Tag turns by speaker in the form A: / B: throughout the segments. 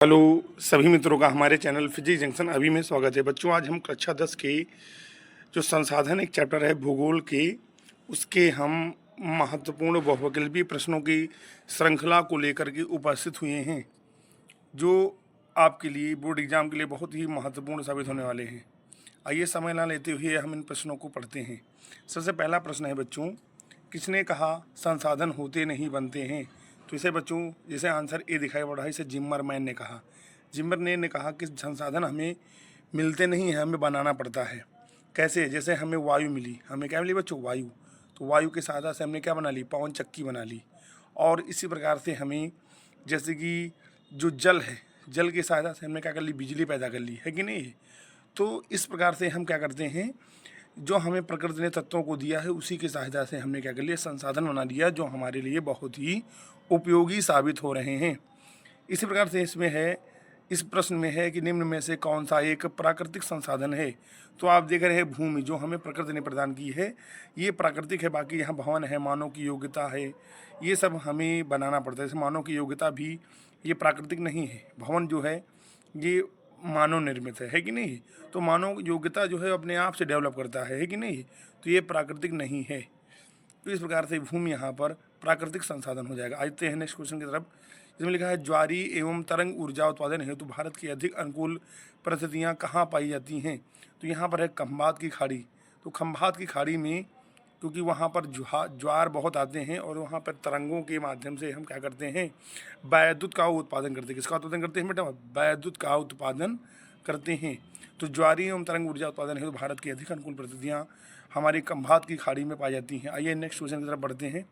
A: Hello सभी मित्रों का हमारे चैनल फिजिक्स जंक्शन अभी में स्वागत है। बच्चों, आज हम कक्षा 10 के जो संसाधन एक चैप्टर है भूगोल के, उसके हम महत्वपूर्ण बहुविकल्पीय प्रश्नों की श्रृंखला को लेकर के उपस्थित हुए हैं, जो आपके लिए बोर्ड एग्जाम के लिए बहुत ही महत्वपूर्ण साबित होने वाले हैं। आइए समय ना लेते हुए हम इन प्रश्नों को पढ़ते हैं। सबसे पहला प्रश्न है बच्चों, किसने कहा संसाधन होते नहीं बनते हैं? तो इसे बच्चों जैसे आंसर ए दिखाई पड़ रहा है, इसे जिम्मरमैन ने कहा। जिम्मरमैन ने कहा कि संसाधन हमें मिलते नहीं हैं, हमें बनाना पड़ता है। कैसे? जैसे हमें वायु मिली, हमें क्या मिली बच्चों? वायु। तो वायु की सहायता से हमने क्या बना ली? पवन चक्की बना ली। और इसी प्रकार से हमें जैसे कि जो जल है, जल की सहायता से हमने क्या कर ली? बिजली पैदा कर ली, है कि नहीं? तो इस प्रकार से हम क्या करते हैं, जो हमें प्रकृति ने तत्वों को दिया है उसी की सहायता से हमने क्या कर लिया? संसाधन बना लिया, जो हमारे लिए बहुत ही उपयोगी साबित हो रहे हैं। इसी प्रकार से इसमें है, इस प्रश्न में है कि निम्न में से कौन सा एक प्राकृतिक संसाधन है? तो आप देख रहे हैं भूमि, जो हमें प्रकृति ने प्रदान की है, ये प्राकृतिक है। बाकी यहाँ भवन है, मानव की योग्यता है, ये सब हमें बनाना पड़ता है। जैसे मानव की योग्यता भी ये प्राकृतिक नहीं है। भवन जो है ये मानव निर्मित है कि नहीं? तो मानव योग्यता जो है अपने आप से डेवलप करता है कि नहीं? तो ये प्राकृतिक नहीं है। तो इस प्रकार से भूमि यहाँ पर प्राकृतिक संसाधन हो जाएगा। आते हैं नेक्स्ट क्वेश्चन की तरफ, जिसमें लिखा है ज्वारीय एवं तरंग ऊर्जा उत्पादन हेतु भारत की अधिक अनुकूल परिस्थितियाँ कहाँ पाई जाती हैं? तो यहाँ पर है खंभात की खाड़ी। तो खंभात की खाड़ी में, क्योंकि वहाँ पर ज्वार बहुत आते हैं और वहाँ पर तरंगों के माध्यम से हम क्या करते हैं? विद्युत का उत्पादन करते हैं। किसका उत्पादन करते हैं बेटा? विद्युत का उत्पादन करते हैं। तो ज्वारीय एवं तरंग ऊर्जा उत्पादन हेतु भारत की अधिक अनुकूल परिस्थितियाँ हमारी खंभात की खाड़ी में पाई जाती हैं। आइए नेक्स्ट क्वेश्चन की तरफ बढ़ते हैं।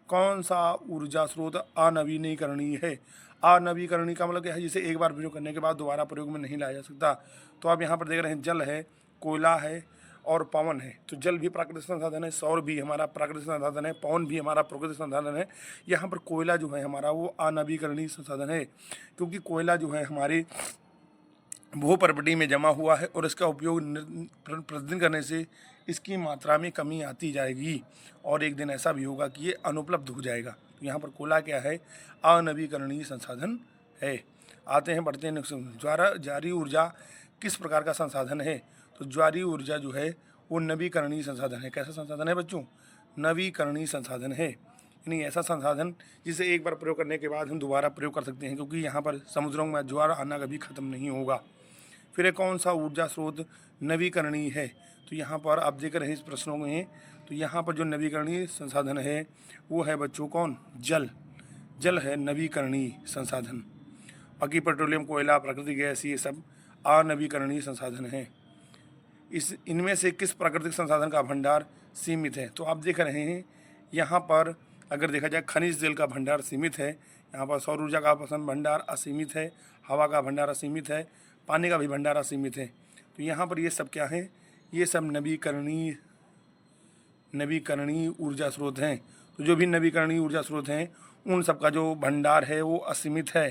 A: कौन सा ऊर्जा स्रोत अनवीनीकरणीय है? अनवीकरणीय का मतलब क्या है? जिसे एक बार प्रयोग करने के बाद दोबारा प्रयोग में नहीं लाया जा सकता। तो आप यहाँ पर देख रहे हैं जल है, कोयला है और पवन है। तो जल भी प्राकृतिक संसाधन है, सौर भी हमारा प्राकृतिक संसाधन है, पवन भी हमारा प्राकृतिक संसाधन है। यहाँ पर कोयला जो है हमारा वो अनवीकरणीय संसाधन है, क्योंकि कोयला जो है हमारे भूपर्वटी में जमा हुआ है और इसका उपयोग प्रतिदिन करने से इसकी मात्रा में कमी आती जाएगी और एक दिन ऐसा भी होगा कि ये अनुपलब्ध हो जाएगा। तो यहाँ पर कोयला क्या है? अनवीकरणीय संसाधन है। आते हैं, बढ़ते हैं। ज्वारीय ऊर्जा किस प्रकार का संसाधन है? तो ज्वारीय ऊर्जा जो है वो नवीकरणीय संसाधन है। कैसा संसाधन है बच्चों? नवीकरणीय संसाधन है, यानी ऐसा संसाधन जिसे एक बार प्रयोग करने के बाद हम दोबारा प्रयोग कर सकते हैं, क्योंकि यहाँ पर समुद्रों में ज्वार आना कभी खत्म नहीं होगा। फिर कौन सा ऊर्जा स्रोत नवीकरणीय है? तो यहाँ पर आप देख रहे हैं इस प्रश्नों में, तो यहाँ पर जो नवीकरणीय संसाधन है वो है बच्चों कौन? जल। जल है नवीकरणीय संसाधन। बाकी पेट्रोलियम, कोयला, प्राकृतिक गैस, ये सब अनवीकरणीय संसाधन हैं। इनमें से किस प्राकृतिक संसाधन का भंडार सीमित है? तो आप देख रहे हैं यहाँ पर अगर देखा जाए खनिज तेल का भंडार सीमित है, यहाँ पर सौर ऊर्जा का भंडार असीमित है, हवा का भंडार असीमित है, पानी का भी भंडार असीमित है। तो यहाँ पर ये सब क्या है? ये सब नवीकरणीय ऊर्जा स्रोत हैं। तो जो भी नवीकरणीय ऊर्जा स्रोत हैं उन सब का जो भंडार है वो असीमित है।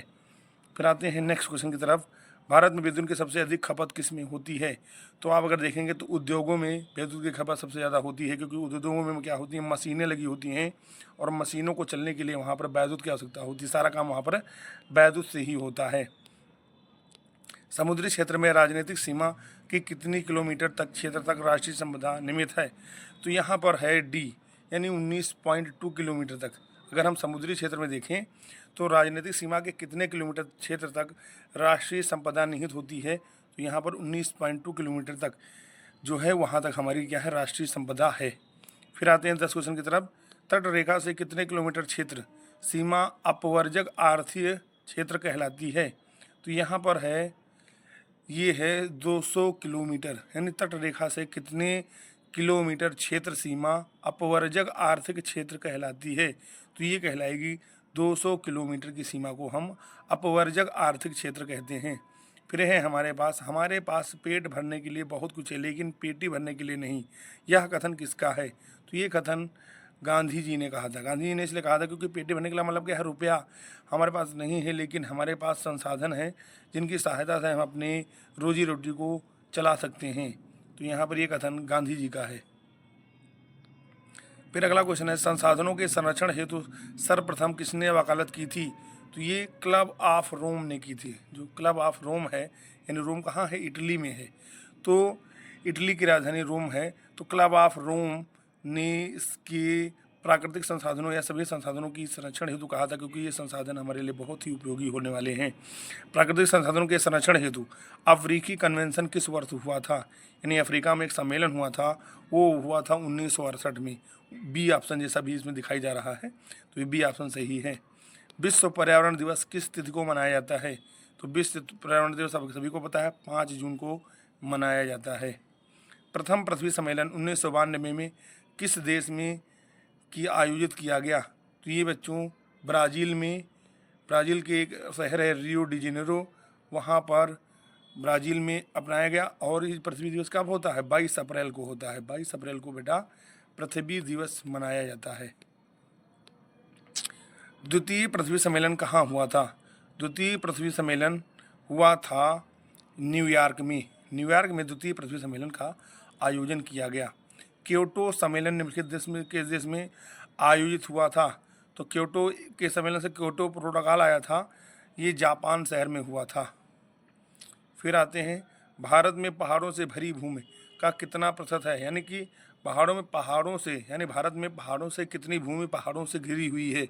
A: फिर आते हैं नेक्स्ट क्वेश्चन की तरफ। भारत में विद्युत की सबसे अधिक खपत किस में होती है? तो आप अगर देखेंगे तो उद्योगों में विद्युत की खपत सबसे ज़्यादा होती है, क्योंकि उद्योगों में क्या होती हैं? मशीनें लगी होती हैं और मशीनों को चलने के लिए वहाँ पर विद्युत की आवश्यकता होती है। सारा काम वहाँ पर विद्युत से ही होता है। समुद्री क्षेत्र में राजनीतिक सीमा की कितनी किलोमीटर तक क्षेत्र तक राष्ट्रीय संपदा निमित है? तो यहाँ पर है डी, यानी 19.2 किलोमीटर तक। अगर हम समुद्री क्षेत्र में देखें तो राजनीतिक सीमा के कितने किलोमीटर क्षेत्र तक राष्ट्रीय संपदा निहित होती है? तो यहाँ पर 19.2 किलोमीटर तक जो है वहाँ तक हमारी क्या है? राष्ट्रीय संपदा है। फिर आते हैं 10 क्वेश्चन की तरफ। तट रेखा से कितने किलोमीटर क्षेत्र सीमा अपवर्जक आर्थिक क्षेत्र कहलाती है? तो यहाँ पर है, ये है 200 किलोमीटर, यानी तट रेखा से कितने किलोमीटर क्षेत्र सीमा अपवर्जक आर्थिक क्षेत्र कहलाती है? तो ये कहलाएगी 200 किलोमीटर की सीमा को हम अपवर्जक आर्थिक क्षेत्र कहते हैं। फिर है हमारे पास पेट भरने के लिए बहुत कुछ है लेकिन पेटी भरने के लिए नहीं। यह कथन किसका है? तो ये कथन गांधी जी ने कहा था। गांधी जी ने इसलिए कहा था क्योंकि पेटी भरने के लिए मतलब क्या है? रुपया हमारे पास नहीं है, लेकिन हमारे पास संसाधन है जिनकी सहायता से हम अपने रोजी रोटी को चला सकते हैं। तो यहाँ पर ये कथन गांधी जी का है। फिर अगला क्वेश्चन है, संसाधनों के संरक्षण हेतु सर्वप्रथम किसने वकालत की थी? तो ये क्लब ऑफ रोम ने की थी। जो क्लब ऑफ रोम है, यानी रोम कहाँ है, इटली में है, तो इटली की राजधानी रोम है। तो क्लब ऑफ रोम ने इसके प्राकृतिक संसाधनों या सभी संसाधनों की संरक्षण हेतु कहा था, क्योंकि ये संसाधन हमारे लिए बहुत ही उपयोगी होने वाले हैं। प्राकृतिक संसाधनों के संरक्षण हेतु अफ्रीकी कन्वेंशन किस वर्ष हुआ था, यानी अफ्रीका में एक सम्मेलन हुआ था, वो हुआ था 1968 में। बी ऑप्शन जैसा भी इसमें दिखाई जा रहा है, तो ये बी ऑप्शन सही है। विश्व पर्यावरण दिवस किस तिथि को मनाया जाता है, तो विश्व पर्यावरण दिवस सभी को पता है 5 जून को मनाया जाता है। प्रथम पृथ्वी सम्मेलन 1992 में किस देश में आयोजित किया गया, तो ये बच्चों ब्राज़ील में, ब्राज़ील के एक शहर है रियो डी जेनेरो, वहाँ पर ब्राज़ील में अपनाया गया। और ये पृथ्वी दिवस कब होता है, 22 अप्रैल को होता है। 22 अप्रैल को बेटा पृथ्वी दिवस मनाया जाता है। द्वितीय पृथ्वी सम्मेलन कहाँ हुआ था, द्वितीय पृथ्वी सम्मेलन हुआ था न्यूयॉर्क में। न्यूयॉर्क में द्वितीय पृथ्वी सम्मेलन का आयोजन किया गया। क्योटो सम्मेलन निम्नलिखित किस देश में आयोजित हुआ था, तो क्योटो के सम्मेलन से क्योटो प्रोटोकॉल आया था, ये जापान शहर में हुआ था। फिर आते हैं, भारत में पहाड़ों से भरी भूमि का कितना प्रतिशत है, यानी कि पहाड़ों से यानी भारत में पहाड़ों से कितनी भूमि पहाड़ों से घिरी हुई है,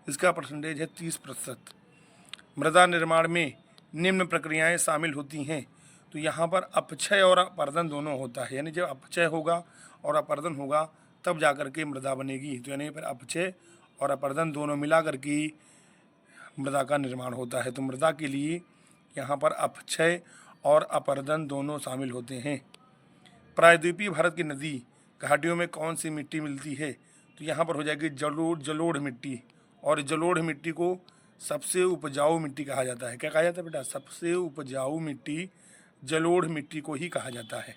A: इसका परसेंटेज है 30%। मृदा निर्माण में निम्न प्रक्रियाएं शामिल होती हैं, तो यहाँ पर अपक्षय और अपर्दन दोनों होता है, यानी जब अपक्षय होगा और अपर्दन होगा तब जाकर के मृदा बनेगी। तो यानी फिर अपक्षय और अपर्दन दोनों मिला करके मृदा का निर्माण होता है। तो मृदा के लिए यहाँ पर अपक्षय और अपर्दन दोनों शामिल होते हैं। प्रायद्वीपीय भारत की नदी घाटियों में कौन सी मिट्टी मिलती है, तो यहाँ पर हो जाएगी जलोढ़ मिट्टी। और जलोढ़ मिट्टी को सबसे उपजाऊ मिट्टी कहा जाता है। क्या कहा जाता है बेटा, सबसे उपजाऊ मिट्टी जलोढ़ मिट्टी को ही कहा जाता है।